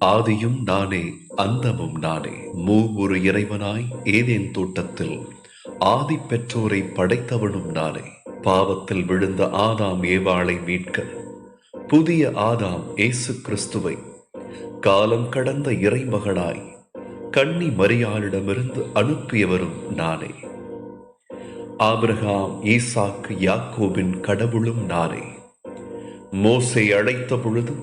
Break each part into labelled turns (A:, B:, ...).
A: ஆதியும் நானே, அந்தமும் நானே. மூவுரு இறைவனாய் ஏதேன் தோட்டத்தில் ஆதி பெற்றோரை படைத்தவனும் நானே. பாவத்தில் விழுந்த ஆதாம் ஏவாளை மீட்க புதிய ஆதாம் இயேசு கிறிஸ்துவை காலம் கடந்த இறைமகனாய் கன்னி மரியாளிடமிருந்து அனுப்பியவரும் நானே. ஆபிரகாம், ஈசாக்கு, யாக்கோபின் கடவுளும் நானே. மோசே அழைத்த பொழுது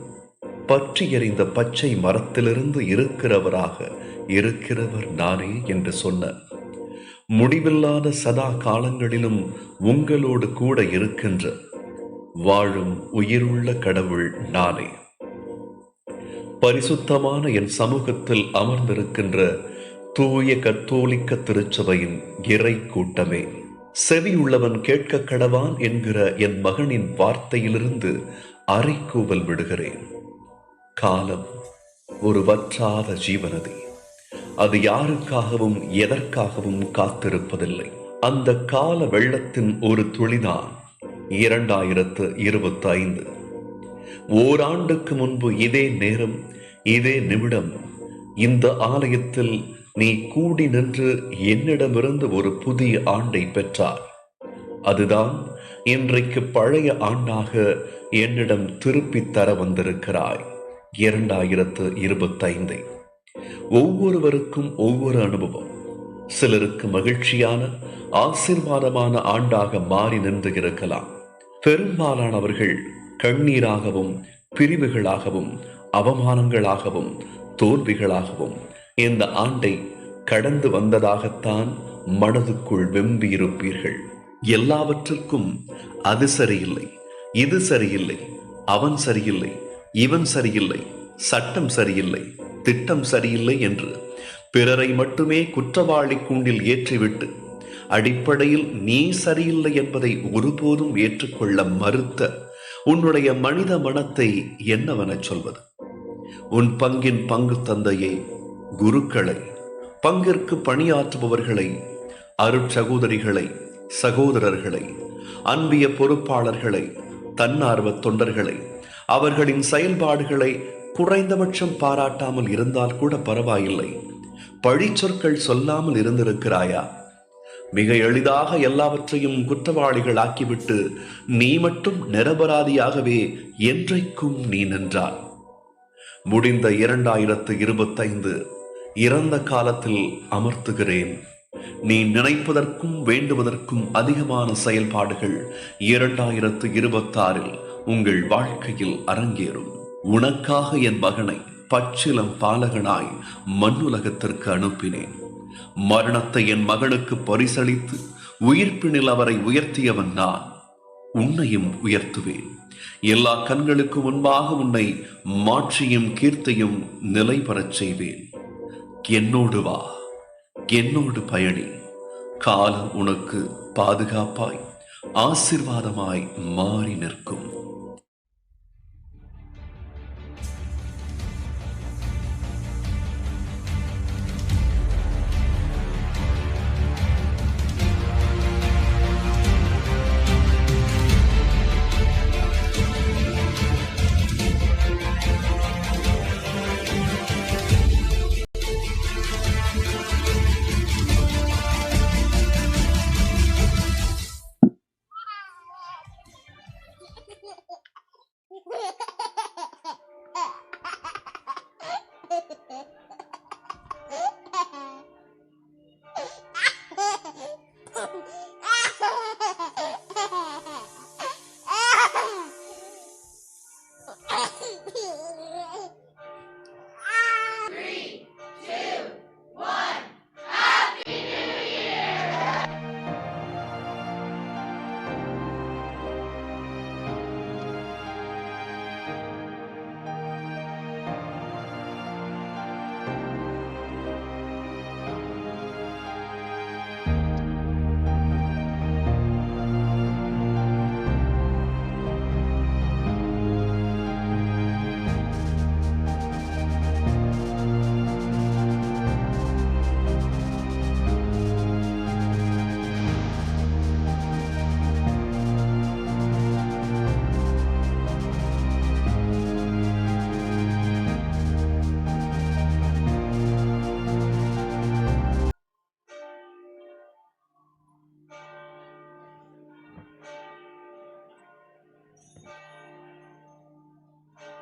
A: பற்றி எறிந்த பச்சை மரத்திலிருந்து இருக்கிறவராக இருக்கிறவர் நானே என்று சொன்ன முடிவில்லாத சதா காலங்களிலும் உங்களோடு கூட இருக்கின்ற வாழும் உயிருள்ள கடவுள் நானே. பரிசுத்தமான என் சமூகத்தில் அமர்ந்திருக்கின்ற தூய கத்தோலிக்க திருச்சபையின் இறை கூட்டமே, செவி உள்ளவன் கேட்க கடவான் என்கிற என் மகனின் வார்த்தையிலிருந்து அறைகூவல் விடுகிறேன். காலம் ஒரு வற்றாத ஜீவநதி. அது யாருக்காகவும் எதற்காகவும் காத்திருப்பதில்லை. அந்த கால வெள்ளத்தின் ஒரு துளிதான் 2025. ஓராண்டுக்கு முன்பு இதே நேரம், இதே நிமிடம் இந்த ஆலயத்தில் நீ கூடி நின்று என்னிடமிருந்து ஒரு புதிய ஆண்டை பெற்றார். அதுதான் இன்றைக்கு பழைய ஆண்டாக என்னிடம் திருப்பித் தர வந்திருக்கிறாய். 2025 ஒவ்வொருவருக்கும் ஒவ்வொரு அனுபவம். சிலருக்கு மகிழ்ச்சியான ஆசீர்வாதமான ஆண்டாக மாறி நின்று இருக்கலாம். பெரும்பாலானவர்கள் கண்ணீராகவும் பிரிவுகளாகவும் அவமானங்களாகவும் தோல்விகளாகவும் இந்த ஆண்டை கடந்து வந்ததாகத்தான் மனதுக்குள் வெம்பியிருப்பீர்கள். எல்லாவற்றிற்கும் அது சரியில்லை, இது சரியில்லை, அவன் சரியில்லை, இவன் சரியில்லை, சட்டம் சரியில்லை, திட்டம் சரியில்லை என்று பிறரை மட்டுமே குற்றவாளி கூண்டில் ஏற்றிவிட்டு அடிப்படையில் நீ சரியில்லை என்பதை ஒருபோதும் ஏற்றுக்கொள்ள மறுத்த உன்னுடைய மனித மனத்தை என்னவென சொல்வது? உன் பங்கின் பங்கு தந்தையை, குருக்களை, பங்கிற்கு பணியாற்றுபவர்களை, அருட்சகோதரிகளை, சகோதரர்களை, அன்பிய பொறுப்பாளர்களை, தன்னார்வ தொண்டர்களை, அவர்களின் செயல்பாடுகளை குறைந்தபட்சம் பாராட்டாமல் இருந்தால் கூட பரவாயில்லை, பழிச்சொற்கள் சொல்லாமல் இருந்திருக்கிறாயா? மிக எளிதாக எல்லாவற்றையும் குற்றவாளிகள் ஆக்கிவிட்டு நீ மட்டும் நிரபராதியாகவே என்றைக்கும் நீ நின்றாய். முடிந்த 2025 இறந்த காலத்தில் அமர்த்துகிறேன். நீ நினைப்பதற்கும் வேண்டுவதற்கும் அதிகமான செயல்பாடுகள் 2026 உங்கள் வாழ்க்கையில் அரங்கேறும். உனக்காக என் மகனை பச்சிலம் பாலகனாய் மண்ணுலகத்திற்கு அனுப்பினேன். மரணத்தை என் மகனுக்கு பரிசளித்து உயிர்ப்பினில் அவரை உயர்த்தியவன் நான். உன்னையும் உயர்த்துவேன். எல்லா கண்களுக்கு முன்பாக உன்னை மாட்சியும் கீர்த்தியும் நிலை பெறச் செய்வேன். என்னோடு வா, என்னோடு பயணி. காலம் உனக்கு பாதுகாப்பாய் ஆசீர்வாதமாய் மாறி நிற்கும்.